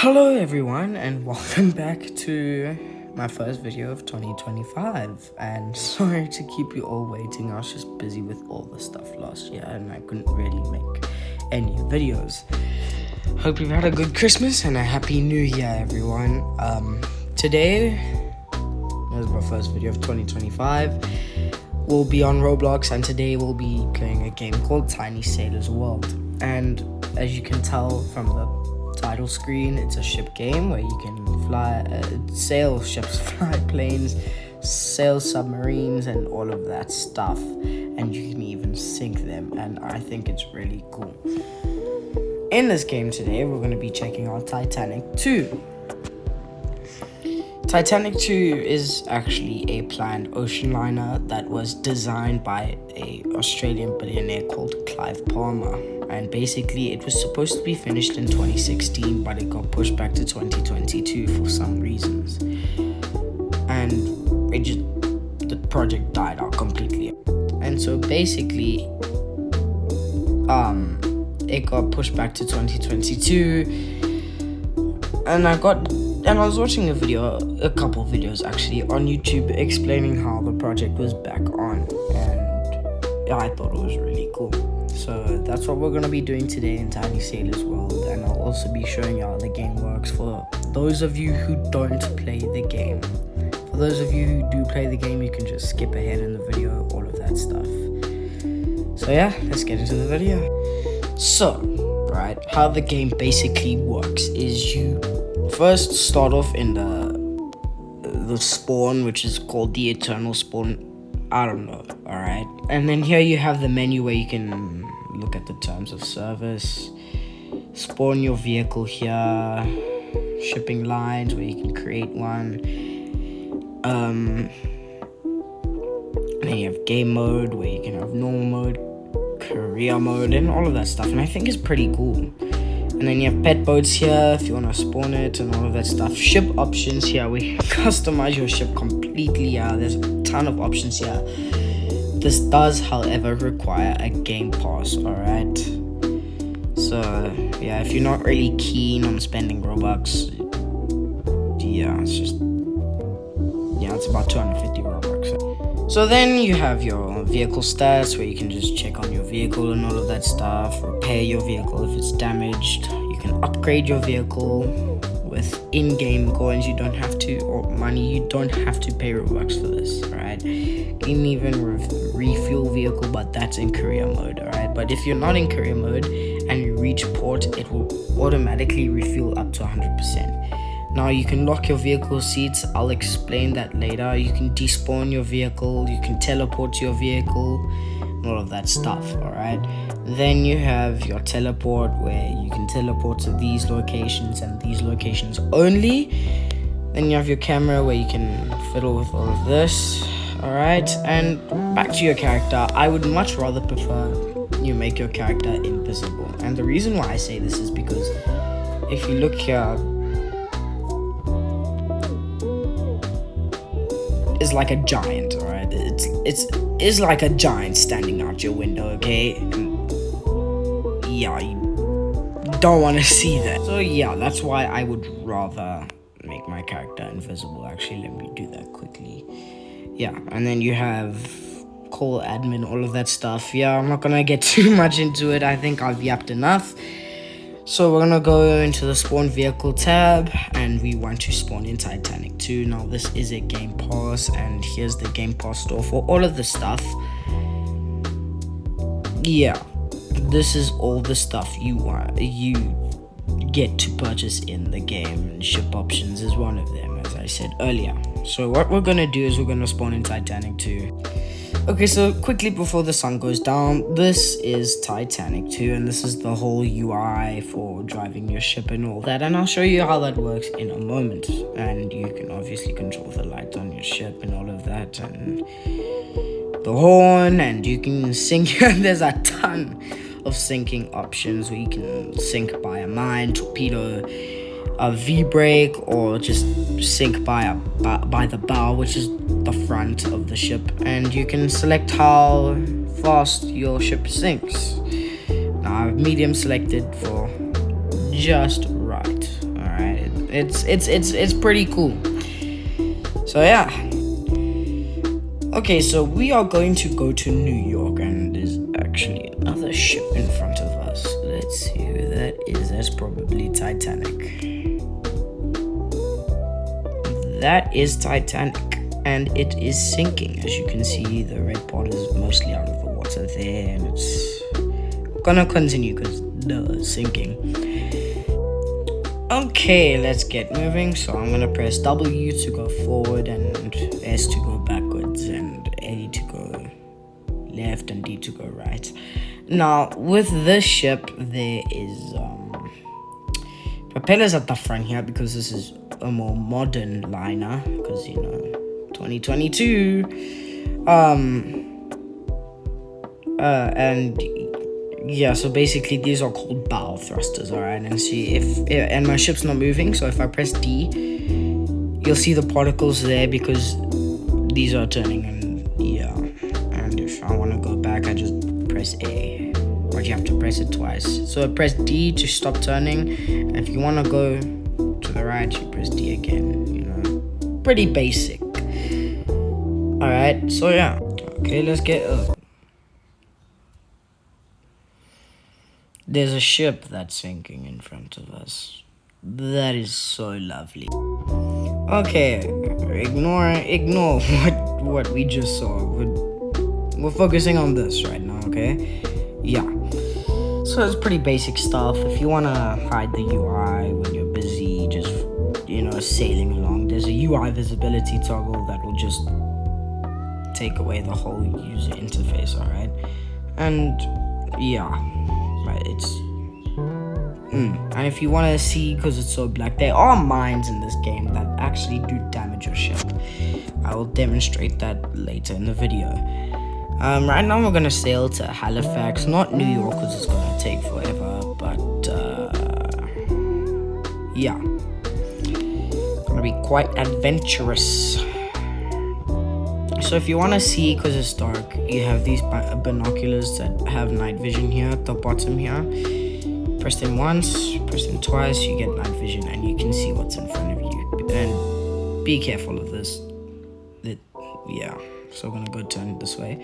Hello everyone and welcome back to my first video of 2025, and sorry to keep you all waiting. I was just busy with all the stuff last year and I couldn't really make any videos. Hope you've had a good Christmas and a happy new year, everyone. Today is my first video of 2025. We'll be on Roblox, and today we'll be playing a game called Tiny Sailor's World. And as you can tell from the title screen, it's a ship game where you can sail ships, fly planes, sail submarines, and all of that stuff. And you can even sink them, and I think it's really cool. In this game today, we're going to be checking out Titanic II. Titanic II is actually a planned ocean liner that was designed by an Australian billionaire called Clive Palmer. And basically, it was supposed to be finished in 2016, but it got pushed back to 2022 for some reasons. And the project died out completely. And so basically, it got pushed back to 2022. And I was watching a couple videos actually on YouTube explaining how the project was back on, and I thought it was really cool. So that's what we're going to be doing today in Tiny Sailor's World, and I'll also be showing you how the game works for those of you who don't play the game. For those of you who do play the game, you can just skip ahead in the video, all of that stuff. So yeah, let's get into the video. So, right, how the game basically works is you first start off in the spawn, which is called the Eternal Spawn. I don't know, alright? And then here you have the menu where you can look at the terms of service, spawn your vehicle here, shipping lines where you can create one, and then you have game mode where you can have normal mode, career mode, and all of that stuff, and I think it's pretty cool. And then you have pet boats here if you want to spawn it and all of that stuff. Ship options here, we customize your ship completely. There's a ton of options here. This does, however, require a game pass, alright? So, yeah, if you're not really keen on spending Robux, it's about 250 Robux. So then you have your vehicle stats where you can just check on your vehicle and all of that stuff, repair your vehicle if it's damaged. You can upgrade your vehicle with in-game coins. You don't have to, or money, you don't have to pay Robux for this, alright? You can even refuel vehicle, but that's in career mode, alright? But if you're not in career mode and you reach port, it will automatically refuel up to 100%. Now you can lock your vehicle seats. I'll explain that later. You can despawn your vehicle. You can teleport your vehicle. And all of that stuff, alright? Then you have your teleport where you can teleport to these locations and these locations only. Then you have your camera where you can fiddle with all of this, alright? And back to your character. I would much rather prefer you make your character invisible. And the reason why I say this is because if you look here, is like a giant, alright? It's like a giant standing out your window, okay? And yeah, you don't want to see that. So yeah, that's why I would rather make my character invisible. Actually, let me do that quickly. Yeah, and then you have call admin, all of that stuff. Yeah, I'm not gonna get too much into it. I think I've yapped enough. So we're gonna go into the spawn vehicle tab, and we want to spawn in Titanic II. Now this is a game pass, and here's the game pass store for all of the stuff. Yeah, this is all the stuff you get to purchase in the game, and ship options is one of them, as I said earlier. So what we're gonna do is we're gonna spawn in Titanic II. Okay, so quickly before the sun goes down, this is Titanic II, and this is the whole UI for driving your ship and all that, and I'll show you how that works in a moment. And you can obviously control the light on your ship and all of that, and the horn, and you can sink. There's a ton of sinking options where you can sink by a mine, torpedo, a V-brake, or just sink by the bow, which is the front of the ship, and you can select how fast your ship sinks. Now I have medium selected for just right. Alright. right? It's pretty cool. So yeah. Okay, so we are going to go to New York, and there's actually another ship in front of us. Let's see who that is. That's probably Titanic. That is Titanic, and it is sinking. As you can see, the red part is mostly out of the water there, and it's gonna continue because the sinking. Okay, let's get moving. So I'm gonna press W to go forward, and S to go backwards, and A to go left, and D to go right. Now with this ship, there is propellers at the front here because this is a more modern liner, because 2022. And yeah, so basically these are called bow thrusters. All right, and see and my ship's not moving, so if I press D, you'll see the particles there because these are turning, and yeah. And if I want to go back, I just press A, but you have to press it twice. So I press D to stop turning, and if you want to go to the right, you press D again. Pretty basic. All right, so yeah. Okay, let's get up. There's a ship that's sinking in front of us. That is so lovely. Okay, ignore what we just saw. We're focusing on this right now, okay? Yeah. So it's pretty basic stuff. If you wanna hide the UI when you're busy, just sailing along, there's a UI visibility toggle that will just take away the whole user interface, alright? And yeah. Right, and if you want to see, because it's so black, there are mines in this game that actually do damage your ship. I will demonstrate that later in the video. Right now we're gonna sail to Halifax, not New York, because it's gonna take forever, but yeah, gonna be quite adventurous. So if you want to see, because it's dark, you have these binoculars that have night vision here at the bottom here. Press them once, press them twice, you get night vision, and you can see what's in front of you. And be careful of this. Yeah, so I'm gonna go turn it this way.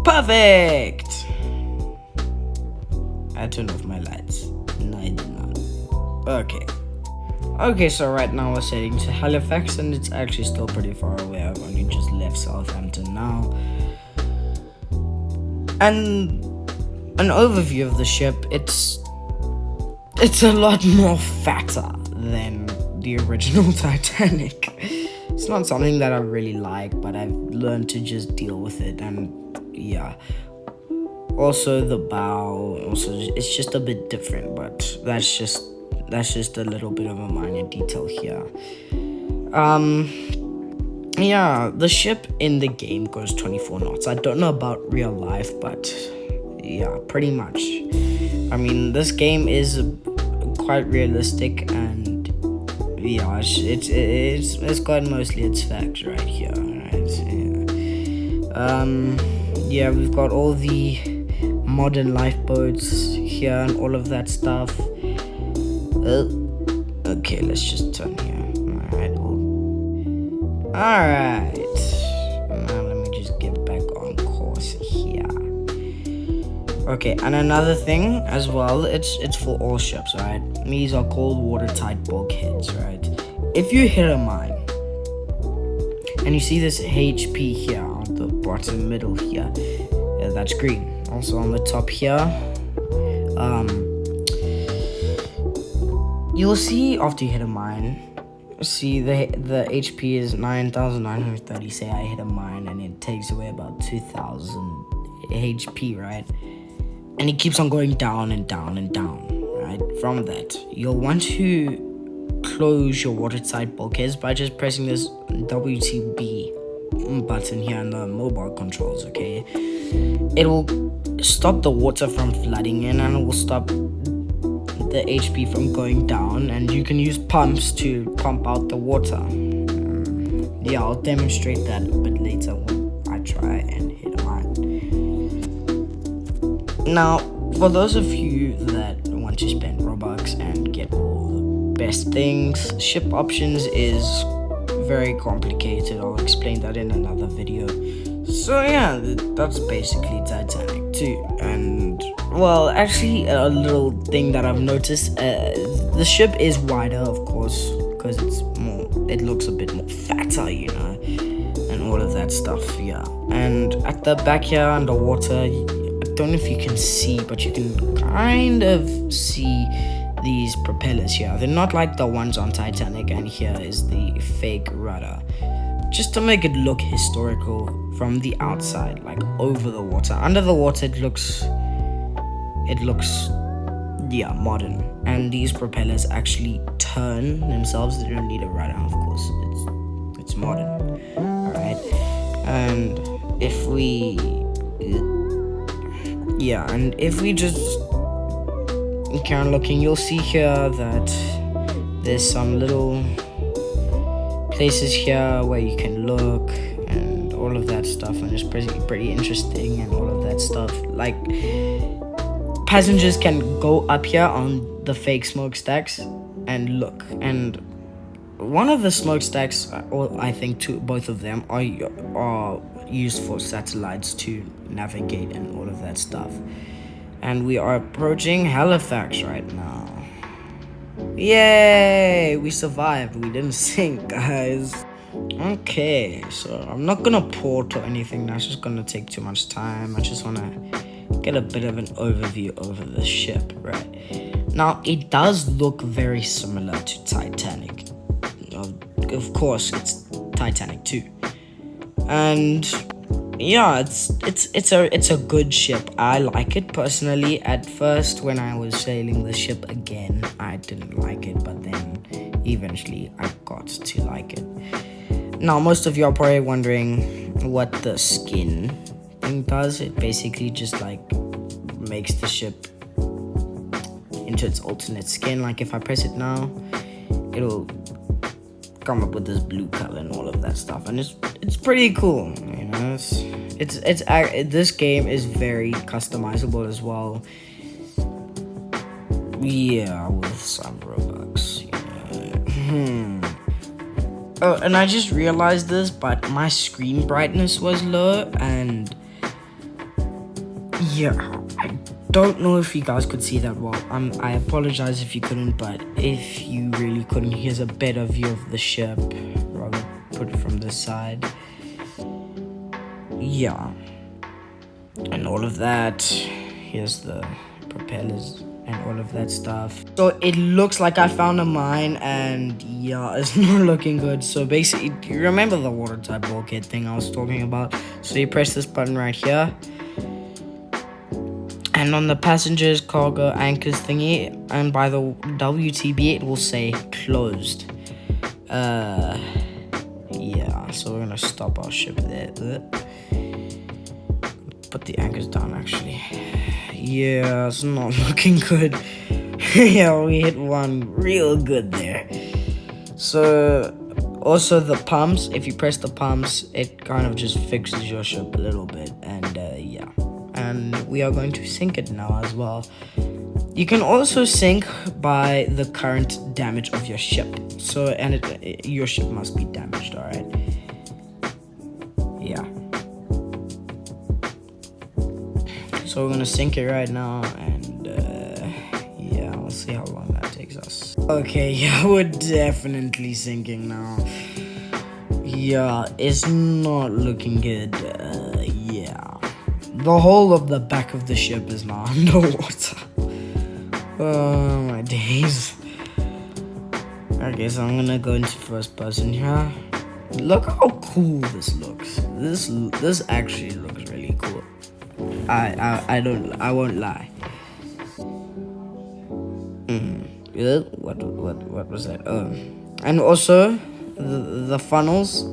Perfect! I turned off my lights. No, I did not. Okay, so right now we're heading to Halifax, and it's actually still pretty far away. I've only just left Southampton now. And an overview of the ship, it's a lot more fatter than the original Titanic. It's not something that I really like, but I've learned to just deal with it, and yeah. Also the bow, it's just a bit different, but that's just a little bit of a minor detail here. Yeah, the ship in the game goes 24 knots. I don't know about real life, but yeah, pretty much. I mean, this game is quite realistic, and yeah, it's got mostly its facts right here, right? Yeah, we've got all the modern lifeboats here and all of that stuff. Okay, let's just turn here. Alright. Now let me just get back on course here. Okay, and another thing as well, it's for all ships, right? These are called watertight bulkheads, right? If you hit a mine and you see this HP here on the bottom middle here, yeah, that's green. Also on the top here, you'll see after you hit a mine, see the HP is 9,930. Say I hit a mine and it takes away about 2,000 HP, right? And it keeps on going down and down and down, right? From that, you'll want to close your watertight bulkheads by just pressing this WTB button here on the mobile controls, okay? It will stop the water from flooding in, and it will stop the HP from going down, and you can use pumps to pump out the water. Yeah, I'll demonstrate that a bit later when I try and hit a mine. Now, for those of you that want to spend Robux and get all the best things, ship options is very complicated. I'll explain that in another video. So yeah, that's basically Titanic 2. And well, actually, a little thing that I've noticed, the ship is wider, of course, because it looks a bit more fatter, you know, and all of that stuff. Yeah. And at the back here underwater, I don't know if you can see, but you can kind of see these propellers here. They're not like the ones on Titanic, and here is the fake rudder, just to make it look historical from the outside, like over the water. Under the water, it looks yeah, modern. And these propellers actually turn themselves. They don't need a rudder, of course. It's modern. All right. And if we just carry on looking, you'll see here that there's some little places here where you can look and all of that stuff, and it's pretty interesting and all of that stuff. Like, passengers can go up here on the fake smokestacks and look, and one of the smokestacks, or I think both of them, are used for satellites to navigate and all of that stuff. And we are approaching Halifax right now. Yay! We survived. We didn't sink, guys. Okay, so I'm not gonna port or anything. That's just gonna take too much time. I just wanna get a bit of an overview over the ship, right? Now, it does look very similar to Titanic. Of course, it's Titanic 2. And yeah, it's a good ship. I like it personally. At first, when I was sailing the ship again, I didn't like it, but then eventually I got to like it. Now, most of you are probably wondering what the skin thing does. It basically just like makes the ship into its alternate skin. Like if I press it now, it'll come up with this blue color and all of that stuff, and it's pretty cool, you know. This game is very customizable as well. Yeah, with some Robux, you know. Oh, and I just realized this, but my screen brightness was low, and yeah, I don't know if you guys could see that well. I apologize if you couldn't, but if you really couldn't, here's a better view of the ship. Rather put it from this side. Yeah, and all of that. Here's the propellers and all of that stuff. So it looks like I found a mine, and yeah, it's not looking good. So basically, you remember the watertight bulkhead thing I was talking about? So you press this button right here, and on the passengers cargo anchors thingy, and by the WTB, it will say closed. Yeah, so we're gonna stop our ship there. Put the anchors down, actually. Yeah, it's not looking good. Yeah, we hit one real good there. So also the pumps, if you press the pumps, it kind of just fixes your ship a little bit. And yeah, and we are going to sink it now as well. You can also sink by the current damage of your ship. So, and your ship must be damaged, all right? Yeah. So we're gonna sink it right now, and yeah, we'll see how long that takes us. Okay, yeah, we're definitely sinking now. Yeah, it's not looking good. Yeah, the whole of the back of the ship is now underwater. Oh my days. Okay, so I'm gonna go into first person here. Look how cool this looks. This actually looks really cool. I won't lie. What was that? And also the funnels,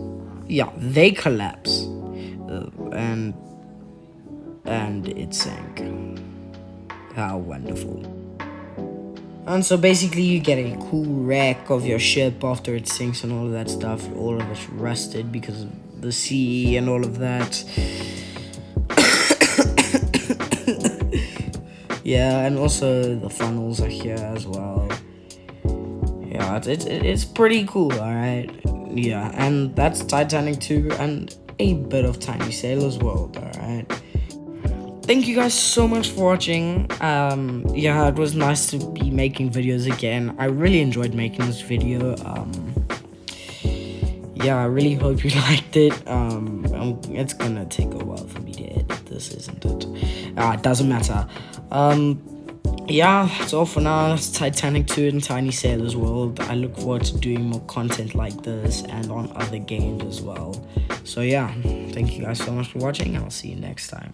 yeah, they collapse, and it sank. How wonderful. And so basically you get a cool wreck of your ship after it sinks and all of that stuff. All of it's rusted because of the sea and all of that. Yeah, and also the funnels are here as well. Yeah, it's pretty cool, alright? Yeah, and that's Titanic 2 and a bit of Tiny Sailor's World, alright? Thank you guys so much for watching. Yeah, it was nice to be making videos again. I really enjoyed making this video. Yeah, I really hope you liked it. It's gonna take a while for me to edit this, isn't it? It doesn't matter. Yeah, that's all for now. That's Titanic 2 and Tiny Sailor's World. I look forward to doing more content like this and on other games as well. So yeah, thank you guys so much for watching. I'll see you next time.